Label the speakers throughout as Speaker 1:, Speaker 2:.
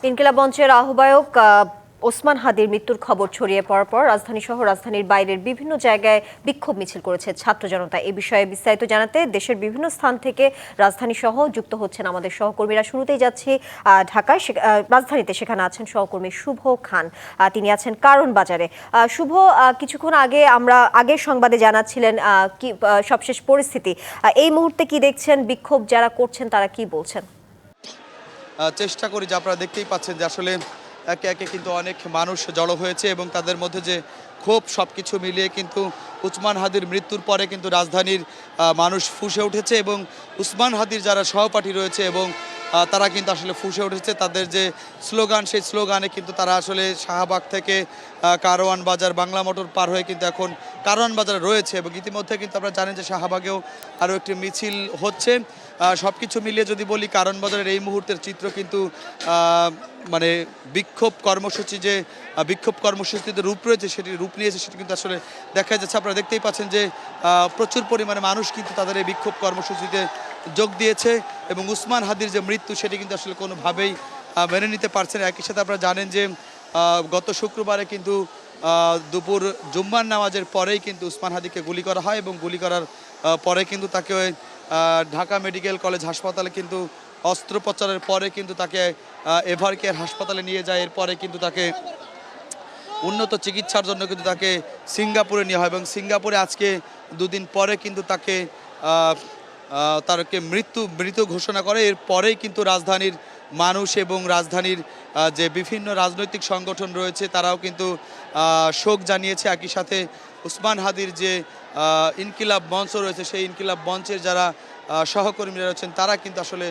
Speaker 1: ইনকিলাব মঞ্চের আহ্বায়ক ওসমান হাদির মৃত্যুর খবর ছড়িয়ে পড়ার পর রাজধানী সহ রাজধানীর বাইরের বিভিন্ন জায়গায় বিক্ষোভ মিছিল করেছে ছাত্র জনতা। এ বিষয়ে বিস্তারিত জানাতে দেশের বিভিন্ন স্থান থেকে রাজধানী সহ যুক্ত হচ্ছেন আমাদের সহকর্মীরা। শুরুতেই যাচ্ছি ঢাকায়, রাজধানীতে। সেখানে আছেন সহকর্মী শুভ খান, তিনি আছেন কারণ বাজারে। শুভ, কিছুক্ষণ আগে আমরা আগের সংবাদে জানাচ্ছিলেন কি সবশেষ পরিস্থিতি, এই মুহূর্তে কি দেখছেন? বিক্ষোভ যারা করছেন তারা কি বলছেন?
Speaker 2: চেষ্টা করি যে আপনারা দেখতেই পাচ্ছেন যে আসলে একে একে কিন্তু অনেক মানুষ জড়ো হয়েছে এবং তাদের মধ্যে যে ক্ষোভ সবকিছু মিলিয়ে কিন্তু ওসমান হাদির মৃত্যুর পরে কিন্তু রাজধানীর মানুষ ফুঁসে উঠেছে এবং ওসমান হাদির যারা সহপাঠী রয়েছে এবং তারা কিন্তু আসলে ফুঁসে উঠেছে। তাদের যে স্লোগান, সেই স্লোগানে কিন্তু তারা আসলে শাহবাগ থেকে কারওয়ান বাজার, বাংলা মোটর পার হয়ে কিন্তু এখন কারওয়ান বাজারে রয়েছে এবং ইতিমধ্যে কিন্তু আপনারা জানেন যে শাহবাগেও আরও একটি মিছিল হচ্ছে। সব কিছু মিলিয়ে যদি বলি, কারওয়ান বাজারের এই মুহূর্তের চিত্র কিন্তু মানে বিক্ষোভ কর্মসূচিতে রূপ রয়েছে, সেটি রূপ নিয়েছে, সেটি কিন্তু আসলে দেখা যাচ্ছে। আপনারা দেখতেই পাচ্ছেন যে প্রচুর পরিমাণে মানুষ কিন্তু তাদের এই বিক্ষোভ কর্মসূচিতে যোগ দিয়েছে এবং ওসমান হাদির যে মৃত্যু সেটি কিন্তু আসলে কোনোভাবেই মেনে নিতে পারছে না। একই সাথে আপনারা জানেন যে গত শুক্রবারে কিন্তু দুপুর জুম্মার নামাজের পরেই কিন্তু ওসমান হাদিকে গুলি করা হয় এবং গুলি করার পরে কিন্তু তাকে ঢাকা মেডিকেল কলেজ হাসপাতালে কিন্তু অস্ত্রোপচারের পরে কিন্তু তাকে এভারকেয়ার হাসপাতালে নিয়ে যায়। এরপরে কিন্তু তাকে উন্নত চিকিৎসার জন্য কিন্তু তাকে সিঙ্গাপুরে নেওয়া হয় এবং সিঙ্গাপুরে আজকে দুদিন পরে কিন্তু তাকে মৃত ঘোষণা করে। এর পরেই কিন্তু রাজধানীর মানুষ এবং রাজধানীর যে বিভিন্ন রাজনৈতিক সংগঠন রয়েছে তারাও কিন্তু শোক জানিয়েছে। একই সাথে ওসমান হাদির যে ইনকিলাব মঞ্চ রয়েছে, সেই ইনকিলাব মঞ্চের যারা সহকর্মীরা রয়েছেন তারা কিন্তু আসলে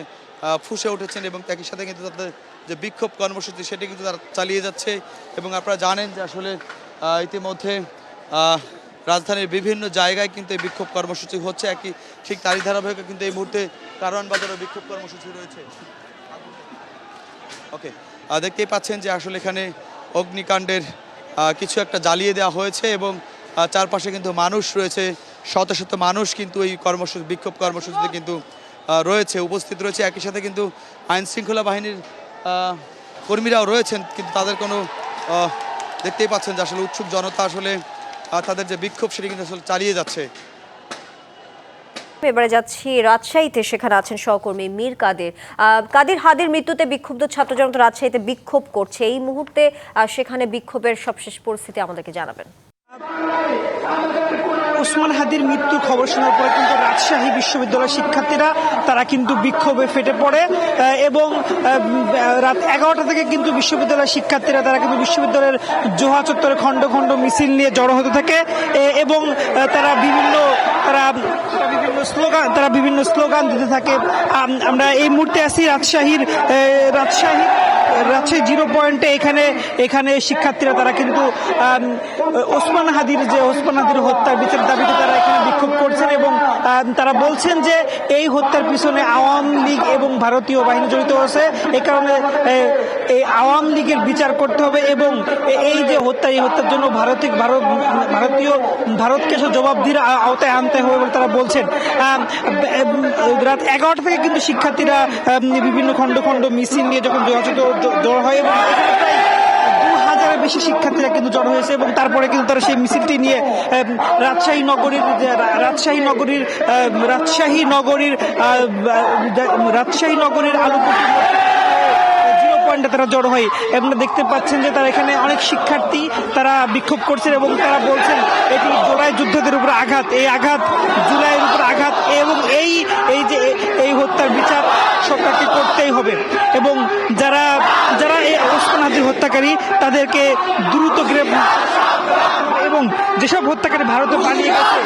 Speaker 2: ফুঁসে উঠেছেন এবং একই সাথে কিন্তু তাদের যে বিক্ষোভ কর্মসূচি সেটি কিন্তু তারা চালিয়ে যাচ্ছে। এবং আপনারা জানেন যে আসলে ইতিমধ্যে রাজধানীর বিভিন্ন জায়গায় কিন্তু এই বিক্ষোভ কর্মসূচি হচ্ছে। ঠিক তারই ধারাবাহিকে কিন্তু এই মুহূর্তে কারওয়ান বাজারেও বিক্ষোভ কর্মসূচি রয়েছে। ওকে, দেখতেই পাচ্ছেন যে আসলে এখানে অগ্নিকাণ্ডের কিছু একটা জ্বালিয়ে দেওয়া হয়েছে এবং চারপাশে কিন্তু মানুষ রয়েছে, শত শত মানুষ কিন্তু এই বিক্ষোভ কর্মসূচিতে কিন্তু রয়েছে, উপস্থিত রয়েছে। একই সাথে কিন্তু আইনশৃঙ্খলা বাহিনীর কর্মীরাও রয়েছেন, কিন্তু তাদের কোনো দেখতেই পাচ্ছেন যে আসলে উৎসুক জনতা আসলে তাদের যে বিক্ষোভ সেটি কিন্তু আসলে চালিয়ে যাচ্ছে।
Speaker 1: এবারে যাচ্ছি রাজশাহীতে, সেখানে আছেন সহকর্মী মীর কাদের। হাদির মৃত্যুতে বিক্ষুব্ধ ছাত্র জনতা রাজশাহীতে বিক্ষোভ করছে এই মুহূর্তে, সেখানে বিক্ষোভের সবশেষ পরিস্থিতি আমাদেরকে জানাবেন।
Speaker 3: ওসমান হাদির মৃত্যুর খবর শোনার পরে কিন্তু রাজশাহী বিশ্ববিদ্যালয়ের শিক্ষার্থীরা তারা কিন্তু বিক্ষোভে ফেটে পড়ে এবং রাত 11টা থেকে কিন্তু বিশ্ববিদ্যালয়ের শিক্ষার্থীরা তারা কিন্তু বিশ্ববিদ্যালয়ের জোহা চত্বরে খণ্ড খণ্ড মিছিল নিয়ে জড়ো হতে থাকে এবং তারা বিভিন্ন স্লোগান দিতে থাকে। আমরা এই মুহূর্তে আছি রাজশাহী 0 পয়েন্টে। এখানে শিক্ষার্থীরা তারা কিন্তু ওসমান হাদির হত্যার বিচার দাবিতে তারা এখানে বিক্ষোভ করছেন এবং তারা বলছেন যে এই হত্যার পিছনে আওয়ামী লীগ এবং ভারতীয় বাহিনী জড়িত আছে। এই কারণে এই আওয়ামী লীগের বিচার করতে হবে এবং এই যে হত্যার জন্য ভারতকে জবাবদিহির আওতায় আনতে হবে বলে তারা বলছেন। রাত 11টা থেকে কিন্তু শিক্ষার্থীরা বিভিন্ন খণ্ড খণ্ড মিছিল নিয়ে যখন জড়ো হয় এবং 2000-এর বেশি শিক্ষার্থীরা কিন্তু জড়ো হয়েছে এবং তারপরে কিন্তু তারা সেই মিছিলটি নিয়ে রাজশাহী নগরীর আলুপট্টি তারা জড়ো হয় এবং দেখতে পাচ্ছেন যে তারা এখানে অনেক শিক্ষার্থী তারা বিক্ষোভ করছেন এবং তারা বলছেন এটি জুলাই যোদ্ধাদের উপর আঘাত, এই আঘাত জুলাইয়ের উপর আঘাত এবং এই হত্যার বিচার সরকারকে করতেই হবে এবং যারা এই ওসমান হাদির হত্যাকারী তাদেরকে দ্রুত গ্রেফতার এবং যেসব হত্যাকারী ভারতে পালিয়ে গেছে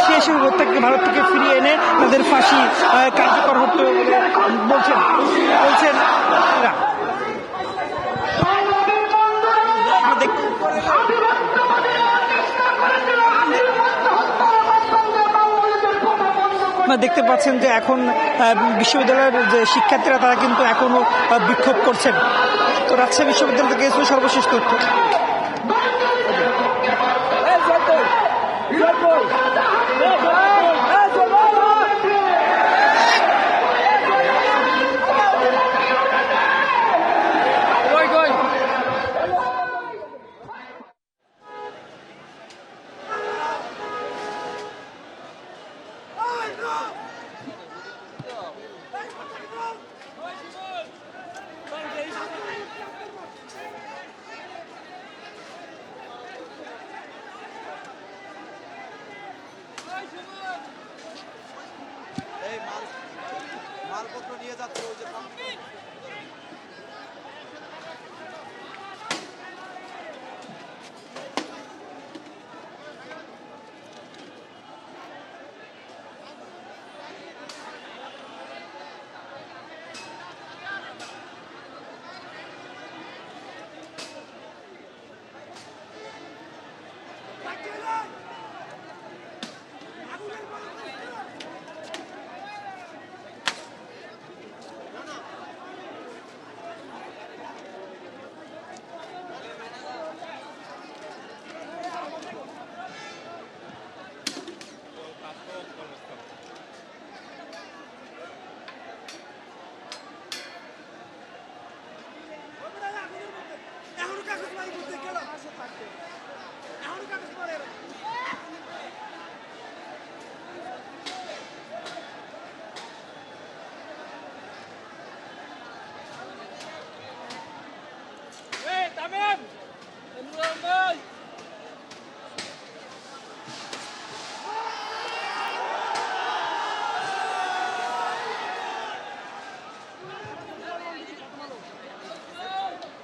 Speaker 3: সেসব হত্যাকারী ভারত থেকে ফিরিয়ে এনে তাদের ফাঁসি কার্যকর হতে হবে বলে বলছেন। দেখতে পাচ্ছেন যে এখন বিশ্ববিদ্যালয়ের যে শিক্ষার্থীরা তারা কিন্তু এখনো বিক্ষোভ করছেন। তো রাজশাহী বিশ্ববিদ্যালয় থেকে সর্বশেষ তথ্য।